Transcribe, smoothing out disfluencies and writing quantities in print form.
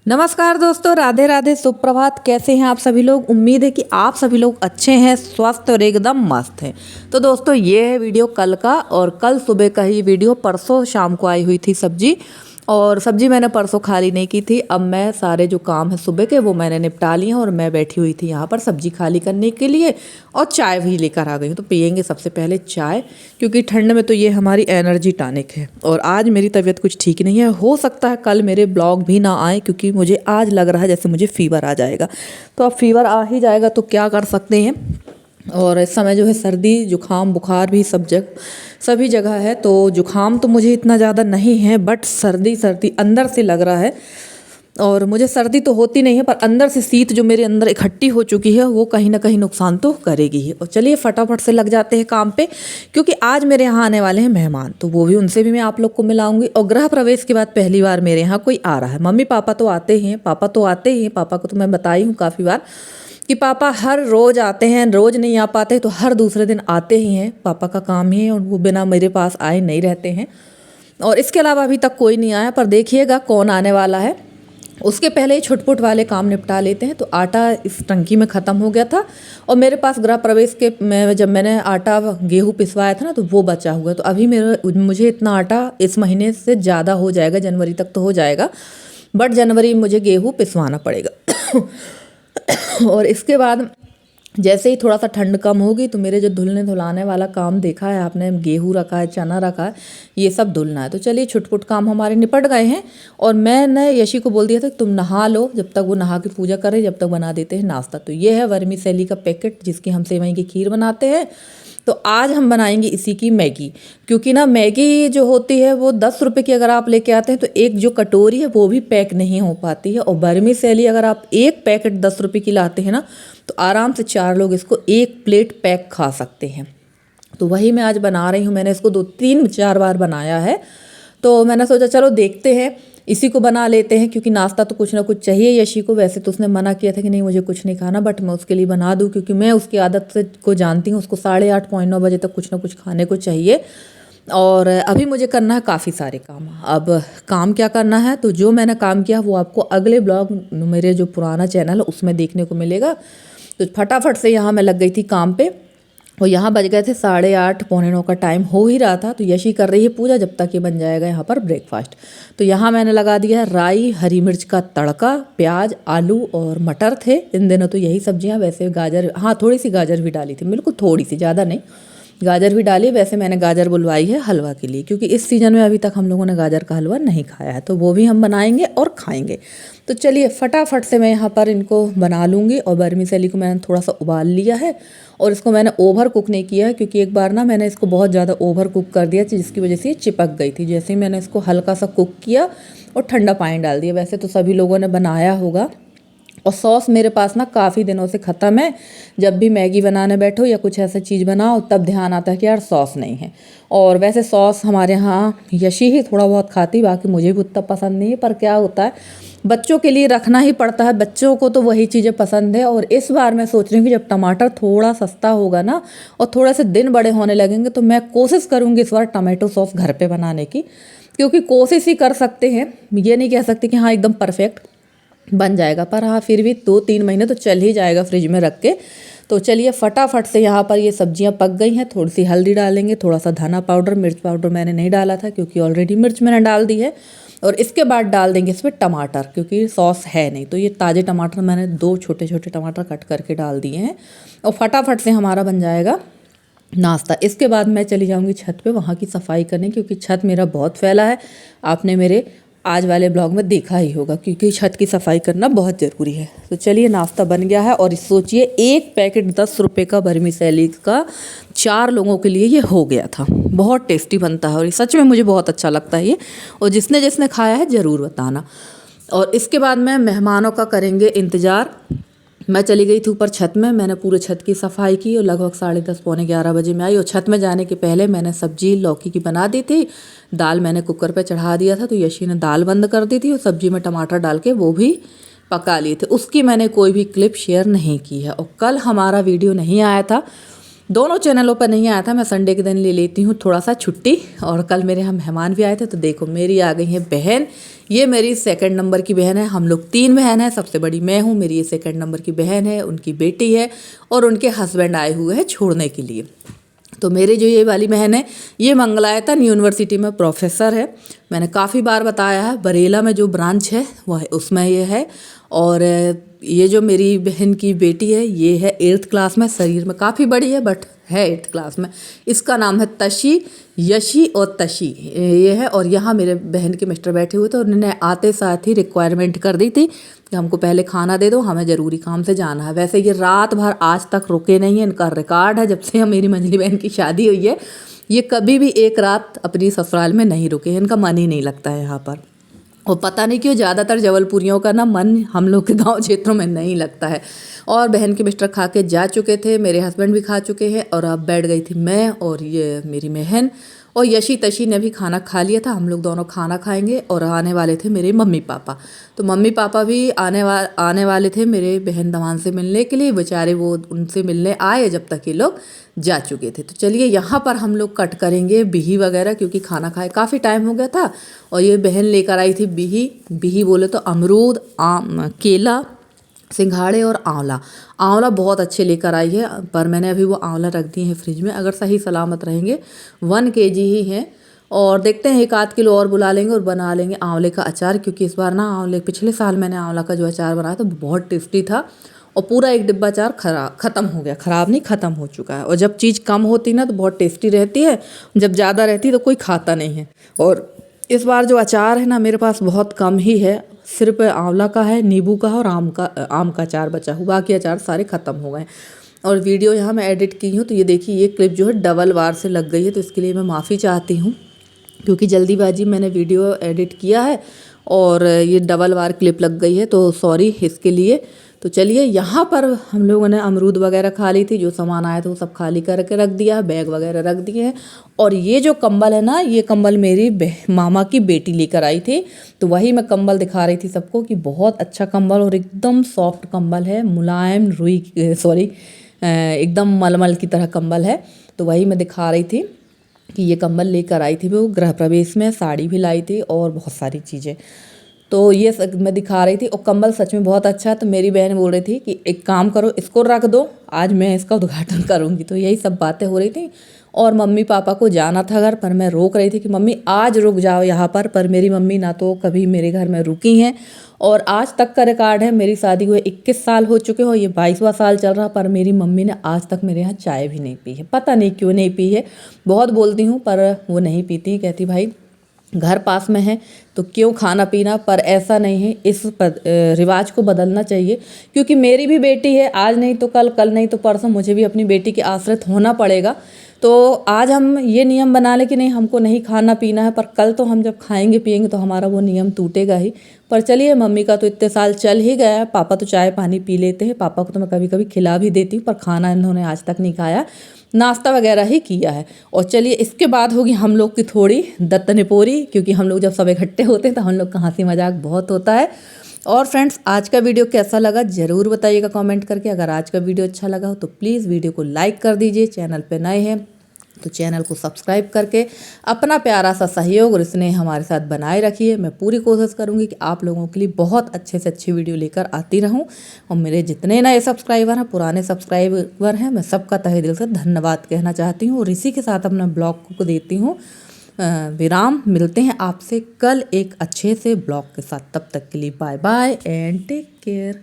नमस्कार दोस्तों, राधे राधे, सुप्रभात। कैसे हैं आप सभी लोग? उम्मीद है कि आप सभी लोग अच्छे हैं, स्वस्थ और एकदम मस्त हैं। तो दोस्तों, ये है वीडियो कल का, और कल सुबह का ही वीडियो। परसों शाम को आई हुई थी सब्जी, और सब्जी मैंने परसों खाली नहीं की थी। अब मैं सारे जो काम है सुबह के वो मैंने निपटा लिए हैं, और मैं बैठी हुई थी यहाँ पर सब्जी खाली करने के लिए, और चाय भी लेकर आ गई हूँ। तो पियेंगे सबसे पहले चाय, क्योंकि ठंड में तो ये हमारी एनर्जी टॉनिक है। और आज मेरी तबीयत कुछ ठीक नहीं है, हो सकता है कल मेरे ब्लॉग भी ना आए, क्योंकि मुझे आज लग रहा है जैसे मुझे फीवर आ जाएगा। तो अब फीवर आ ही जाएगा तो क्या कर सकते हैं। और इस समय जो है सर्दी जुकाम बुखार भी सभी जगह है। तो जुकाम तो मुझे इतना ज़्यादा नहीं है, बट सर्दी सर्दी अंदर से लग रहा है। और मुझे सर्दी तो होती नहीं है, पर अंदर से शीत जो मेरे अंदर इकट्ठी हो चुकी है वो कहीं ना कहीं नुकसान तो करेगी ही। और चलिए फटाफट से लग जाते हैं काम पे, क्योंकि आज मेरे यहाँ आने वाले हैं मेहमान, तो वो भी उनसे भी मैं आप लोग को मिलाऊंगी। और गृह प्रवेश के बाद पहली बार मेरे यहाँ कोई आ रहा है। मम्मी पापा तो आते ही हैं, पापा को तो मैं बताई हूँ काफ़ी बार कि पापा हर रोज़ आते हैं, रोज़ नहीं आ पाते तो हर दूसरे दिन आते ही हैं। पापा का काम ही है, और वो बिना मेरे पास आए नहीं रहते हैं। और इसके अलावा अभी तक कोई नहीं आया, पर देखिएगा कौन आने वाला है। उसके पहले ही छुटपुट वाले काम निपटा लेते हैं। तो आटा इस टंकी में ख़त्म हो गया था, और मेरे पास गृह प्रवेश के जब मैंने आटा गेहूँ पिसवाया था ना, तो वो बचा हुआ है। तो अभी मुझे इतना आटा इस महीने से ज़्यादा हो जाएगा, जनवरी तक तो हो जाएगा, बट जनवरी में मुझे गेहूँ पिसवाना पड़ेगा। और इसके बाद जैसे ही थोड़ा सा ठंड कम होगी तो मेरे जो धुलने धुलाने वाला काम देखा है आपने, गेहूँ रखा है, चना रखा है, ये सब धुलना है। तो चलिए छुटपुट काम हमारे निपट गए हैं। और मैंने यशी को बोल दिया था कि तुम नहा लो, जब तक वो नहा के पूजा करे जब तक बना देते हैं नाश्ता। तो ये है वर्मीसेली का पैकेट, जिसकी हम सेवई की खीर बनाते हैं। तो आज हम बनाएंगे इसी की मैगी, क्योंकि ना मैगी जो होती है वो 10 रुपये की अगर आप लेके आते हैं तो एक जो कटोरी है वो भी पैक नहीं हो पाती है। और वर्मीसेली अगर आप एक पैकेट 10 रुपये की लाते हैं ना, तो आराम से 4 लोग इसको एक प्लेट पैक खा सकते हैं। तो वही मैं आज बना रही हूँ। मैंने इसको 2-3-4 बार बनाया है, तो मैंने सोचा चलो देखते हैं, इसी को बना लेते हैं, क्योंकि नाश्ता तो कुछ ना कुछ चाहिए यशी को। वैसे तो उसने मना किया था कि नहीं मुझे कुछ नहीं खाना, बट मैं उसके लिए बना दूं, क्योंकि मैं उसकी आदत से को जानती हूँ। उसको 8:30 9 बजे तक कुछ ना कुछ खाने को चाहिए। और अभी मुझे करना है काफ़ी सारे काम। अब काम क्या करना है, तो जो मैंने काम किया वो आपको अगले ब्लॉग मेरे जो पुराना चैनल है उसमें देखने को मिलेगा। तो फटाफट से यहाँ मैं लग गई थी काम पे, और यहाँ बज गए थे 8:30 पौने 9 का टाइम हो ही रहा था। तो यशी कर रही है पूजा, जब तक ये बन जाएगा यहाँ पर ब्रेकफास्ट। तो यहाँ मैंने लगा दिया है राई, हरी मिर्च का तड़का, प्याज, आलू और मटर थे इन दिनों तो यही सब्जियाँ। वैसे गाजर, हाँ थोड़ी सी गाजर भी डाली थी, बिल्कुल थोड़ी सी, ज़्यादा नहीं, गाजर भी डाली। वैसे मैंने गाजर बुलवाई है हलवा के लिए, क्योंकि इस सीज़न में अभी तक हम लोगों ने गाजर का हलवा नहीं खाया है, तो वो भी हम बनाएंगे और खाएंगे। तो चलिए फटाफट से मैं यहाँ पर इनको बना लूँगी। और वर्मीसेली को मैंने थोड़ा सा उबाल लिया है, और इसको मैंने ओवर कुक नहीं किया है, क्योंकि एक बार ना मैंने इसको बहुत ज़्यादा ओवर कुक कर दिया, जिसकी वजह से ये चिपक गई थी। जैसे ही मैंने इसको हल्का सा कुक किया और ठंडा पानी डाल दिया। वैसे तो सभी लोगों ने बनाया होगा। और सॉस मेरे पास ना काफ़ी दिनों से ख़त्म है। जब भी मैगी बनाने बैठो या कुछ ऐसा चीज़ बनाओ, तब ध्यान आता है कि यार सॉस नहीं है। और वैसे सॉस हमारे यहाँ यशी ही थोड़ा बहुत खाती, बाकी मुझे भी उतना पसंद नहीं है। पर क्या होता है, बच्चों के लिए रखना ही पड़ता है, बच्चों को तो वही चीज़ें पसंद है। और इस बार मैं सोच रही हूँ कि जब टमाटर थोड़ा सस्ता होगा ना, और थोड़े से दिन बड़े होने लगेंगे, तो मैं कोशिश करूँगी इस बार टमाटो सॉस घर पे बनाने की। क्योंकि कोशिश ही कर सकते हैं, ये नहीं कह सकते कि हाँ एकदम परफेक्ट बन जाएगा, पर हाँ फिर भी 2-3 महीने तो चल ही जाएगा फ्रिज में रख के। तो चलिए फटाफट से यहाँ पर ये सब्जियाँ पक गई हैं। थोड़ी सी हल्दी डालेंगे, थोड़ा सा धना पाउडर, मिर्च पाउडर मैंने नहीं डाला था क्योंकि ऑलरेडी मिर्च मैंने डाल दी है। और इसके बाद डाल देंगे इसमें टमाटर, क्योंकि सॉस है नहीं। तो ये ताज़े टमाटर मैंने 2 छोटे छोटे टमाटर कट करके डाल दिए हैं, और फटाफट से हमारा बन जाएगा नाश्ता। इसके बाद मैं चली जाऊँगी छत पे वहाँ की सफाई करने, क्योंकि छत मेरा बहुत फैला है। आपने मेरे आज वाले ब्लॉग में देखा ही होगा, क्योंकि छत की सफाई करना बहुत ज़रूरी है। तो चलिए नाश्ता बन गया है। और सोचिए एक पैकेट 10 रुपये का वर्मीसेली का 4 लोगों के लिए ये हो गया था। बहुत टेस्टी बनता है, और ये सच में मुझे बहुत अच्छा लगता है ये। और जिसने जिसने खाया है ज़रूर बताना। और इसके बाद में मेहमानों का करेंगे इंतज़ार। मैं चली गई थी ऊपर छत में, मैंने पूरे छत की सफाई की, और लगभग 10:30 पौने 11 बजे में आई। और छत में जाने के पहले मैंने सब्जी लौकी की बना दी थी, दाल मैंने कुकर पे चढ़ा दिया था। तो यशी ने दाल बंद कर दी थी, और सब्जी में टमाटर डाल के वो भी पका लिए थे। उसकी मैंने कोई भी क्लिप शेयर नहीं की है। और कल हमारा वीडियो नहीं आया था, दोनों चैनलों पर नहीं आया था। मैं संडे के दिन ले लेती हूँ थोड़ा सा छुट्टी। और कल मेरे यहाँ मेहमान भी आए थे, तो देखो मेरी आ गई है बहन। ये मेरी सेकंड नंबर की बहन है। हम लोग 3 बहन हैं, सबसे बड़ी मैं हूँ, मेरी ये सेकंड नंबर की बहन है, उनकी बेटी है और उनके हस्बैंड आए हुए हैं छोड़ने के लिए। तो मेरी जो ये वाली बहन है, ये मंगलायतन यूनिवर्सिटी में प्रोफेसर है। मैंने काफ़ी बार बताया है, बरेला में जो ब्रांच है वह उसमें ये है। और ये जो मेरी बहन की बेटी है, ये है 8th क्लास में। शरीर में काफ़ी बड़ी है बट है 8th क्लास में। इसका नाम है तशी, यशी और तशी ये है। और यहाँ मेरे बहन के मिस्टर बैठे हुए थे, उन्होंने आते साथ ही रिक्वायरमेंट कर दी थी कि हमको पहले खाना दे दो, हमें ज़रूरी काम से जाना है। वैसे ये रात भर आज तक रुके नहीं हैं, इनका रिकॉर्ड है। जब से मेरी मंझली बहन की शादी हुई है, ये कभी भी एक रात अपनी ससुराल में नहीं रुके हैं। इनका मन ही नहीं लगता है यहाँ पर। और पता नहीं क्यों ज़्यादातर जबलपुरियों का ना मन हम लोग के गांव क्षेत्रों में नहीं लगता है। और बहन के मिस्टर खा के जा चुके थे, मेरे हस्बैंड भी खा चुके हैं, और अब बैठ गई थी मैं और ये मेरी बहन। और यशी तशी ने भी खाना खा लिया था। हम लोग दोनों खाना खाएंगे। और आने वाले थे मेरे मम्मी पापा, तो मम्मी पापा भी आने वाले थे मेरे बहन दवान से मिलने के लिए। बेचारे वो उनसे मिलने आए जब तक ये लोग जा चुके थे। तो चलिए यहाँ पर हम लोग कट करेंगे बिही वगैरह, क्योंकि खाना खाए काफ़ी टाइम हो गया था। और ये बहन लेकर आई थी बिही। बिही बोले तो अमरूद, आम, केला, सिंघाड़े और आंवला। आंवला बहुत अच्छे लेकर आई है, पर मैंने अभी वो आंवला रख दिए हैं फ्रिज में। अगर सही सलामत रहेंगे 1 kg ही हैं। और देखते हैं 1 आध किलो और बुला लेंगे और बना लेंगे आंवले का अचार। क्योंकि इस बार ना पिछले साल मैंने आंवला का जो अचार बनाया था बहुत टेस्टी था। और पूरा 1 डिब्बा अचार ख़त्म हो गया। ख़राब नहीं, ख़त्म हो चुका है। और जब चीज़ कम होती ना तो बहुत टेस्टी रहती है, जब ज़्यादा रहती है तो कोई खाता नहीं है। और इस बार जो अचार है ना मेरे पास बहुत कम ही है, सिर्फ आंवला का है, नींबू का है और आम का अचार बचा हुआ। बाकी अचार सारे ख़त्म हो गए। और वीडियो यहाँ मैं एडिट की हूँ, तो ये देखिए ये क्लिप जो है डबल बार से लग गई है, तो इसके लिए मैं माफ़ी चाहती हूँ। क्योंकि जल्दीबाजी मैंने वीडियो एडिट किया है और ये डबल बार क्लिप लग गई है, तो सॉरी इसके लिए। तो चलिए यहाँ पर हम लोगों ने अमरूद वगैरह खा ली थी, जो सामान आया था वो सब खाली करके रख दिया, बैग वगैरह रख दिए हैं। और ये जो कंबल है ना, ये कंबल मेरी मामा की बेटी लेकर आई थी, तो वही मैं कंबल दिखा रही थी सबको कि बहुत अच्छा कंबल और एकदम सॉफ्ट कंबल है, मुलायम एकदम मलमल की तरह कंबल है। तो वही मैं दिखा रही थी कि ये कंबल लेकर आई थी वो गृह प्रवेश में। साड़ी भी लाई थी और बहुत सारी चीज़ें, तो ये मैं दिखा रही थी। और कंबल सच में बहुत अच्छा है। तो मेरी बहन बोल रही थी कि एक काम करो, इसको रख दो, आज मैं इसका उद्घाटन करूँगी। तो यही सब बातें हो रही थी। और मम्मी पापा को जाना था घर पर, मैं रोक रही थी कि मम्मी आज रुक जाओ यहाँ पर मेरी मम्मी ना तो कभी मेरे घर में रुकी हैं। और आज तक का रिकॉर्ड है, मेरी शादी हुए 21 साल हो चुके हो, ये 22वां साल चल रहा, पर मेरी मम्मी ने आज तक मेरे यहाँ चाय भी नहीं पी है। पता नहीं क्यों नहीं पी है। बहुत बोलती हूँ पर वो नहीं पीती। कहती भाई घर पास में है तो क्यों खाना पीना, पर ऐसा नहीं है। इस रिवाज को बदलना चाहिए, क्योंकि मेरी भी बेटी है। आज नहीं तो कल, कल नहीं तो परसों मुझे भी अपनी बेटी के आश्रित होना पड़ेगा। तो आज हम ये नियम बना लें कि नहीं हमको नहीं खाना पीना है, पर कल तो हम जब खाएंगे पिएंगे तो हमारा वो नियम टूटेगा ही। पर चलिए, मम्मी का तो इतने साल चल ही गया है। पापा तो चाय पानी पी लेते हैं, पापा को तो मैं कभी कभी खिला भी देती हूँ, पर खाना इन्होंने आज तक नहीं खाया, नाश्ता वगैरह ही किया है। और चलिए इसके बाद होगी हम लोग की थोड़ी दत्तनपोरी, क्योंकि हम लोग जब सब इकट्ठे होते हैं तो हम लोग का हंसी मजाक बहुत होता है। और फ्रेंड्स, आज का वीडियो कैसा लगा ज़रूर बताइएगा कमेंट करके। अगर आज का वीडियो अच्छा लगा हो तो प्लीज़ वीडियो को लाइक कर दीजिए। चैनल पे नए हैं तो चैनल को सब्सक्राइब करके अपना प्यारा सा सहयोग और स्नेह हमारे साथ बनाए रखिए। मैं पूरी कोशिश करूंगी कि आप लोगों के लिए बहुत अच्छे से अच्छी वीडियो लेकर आती रहूं। और मेरे जितने नए सब्सक्राइबर हैं, पुराने सब्सक्राइबर हैं, मैं सबका तहे दिल से धन्यवाद कहना चाहती हूँ। और इसी के साथ अपना ब्लॉग को देती हूँ विराम। मिलते हैं आपसे कल एक अच्छे से ब्लॉग के साथ। तब तक के लिए bye bye and take care.